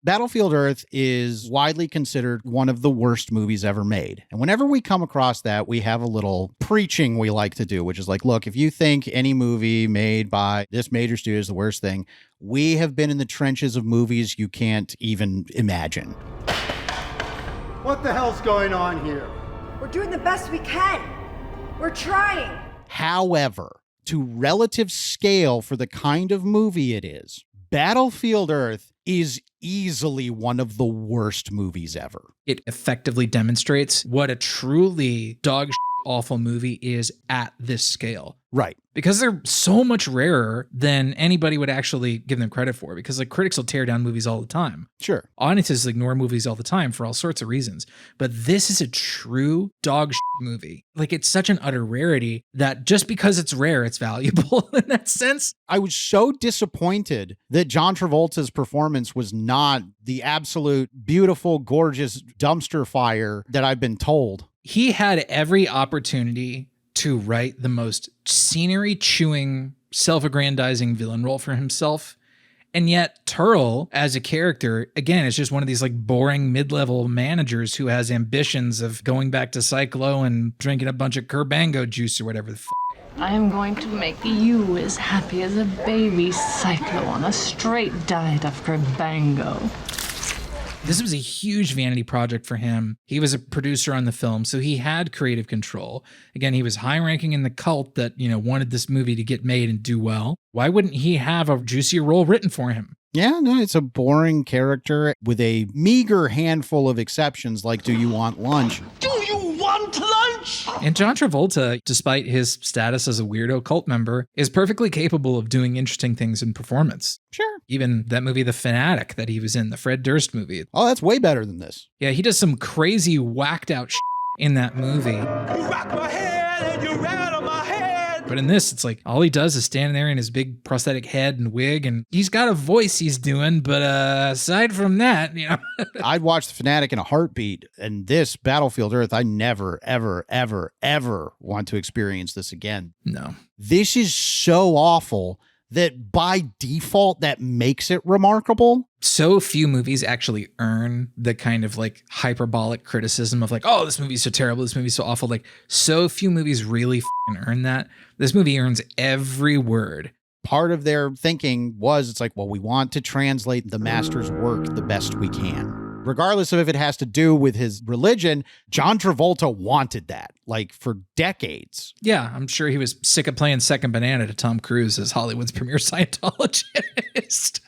Battlefield Earth is widely considered one of the worst movies ever made. And whenever we come across that, we have a little preaching we like to do, which is like, look, if you think any movie made by this major studio is the worst thing, we have been in the trenches of movies you can't even imagine. What the hell's going on here? We're doing the best we can. We're trying. However, to relative scale for the kind of movie it is, Battlefield Earth is easily one of the worst movies ever. It effectively demonstrates what a truly dog awful movie is at this scale. Right. Because they're so much rarer than anybody would actually give them credit for. Because like critics will tear down movies all the time. Sure. Audiences ignore movies all the time for all sorts of reasons. But this is a true dog movie. Like it's such an utter rarity that just because it's rare, it's valuable in that sense. I was so disappointed that John Travolta's performance was not the absolute beautiful, gorgeous dumpster fire that I've been told. He had every opportunity to write the most scenery-chewing, self-aggrandizing villain role for himself. And yet Turl, as a character, again, is just one of these like boring mid-level managers who has ambitions of going back to Cyclo and drinking a bunch of Kerbango juice or whatever the f***. I am going to make you as happy as a baby Cyclo on a straight diet of Kerbango. This was a huge vanity project for him. He was a producer on the film, so he had creative control. Again, he was high-ranking in the cult that, wanted this movie to get made and do well. Why wouldn't he have a juicier role written for him? Yeah, no, it's a boring character with a meager handful of exceptions like Do You Want Lunch? Do you want lunch? And John Travolta, despite his status as a weirdo cult member, is perfectly capable of doing interesting things in performance. Sure. Even that movie, The Fanatic, that he was in, the Fred Durst movie. Oh, that's way better than this. Yeah, he does some crazy whacked out in that movie. You rock my head and you rattle my head. But in this, it's like all he does is stand there in his big prosthetic head and wig, and he's got a voice he's doing, but aside from that, I'd watch The Fanatic in a heartbeat, and this Battlefield Earth, I never, ever, ever, ever want to experience this again. No. This is so awful that by default, that makes it remarkable. So few movies actually earn the kind of like hyperbolic criticism of like, oh, this movie's so terrible, this movie's so awful. Like so few movies really earn that. This movie earns every word. Part of their thinking was, it's like, well, we want to translate the master's work the best we can. Regardless of if it has to do with his religion, John Travolta wanted that, like, for decades. Yeah, I'm sure he was sick of playing second banana to Tom Cruise as Hollywood's premier Scientologist.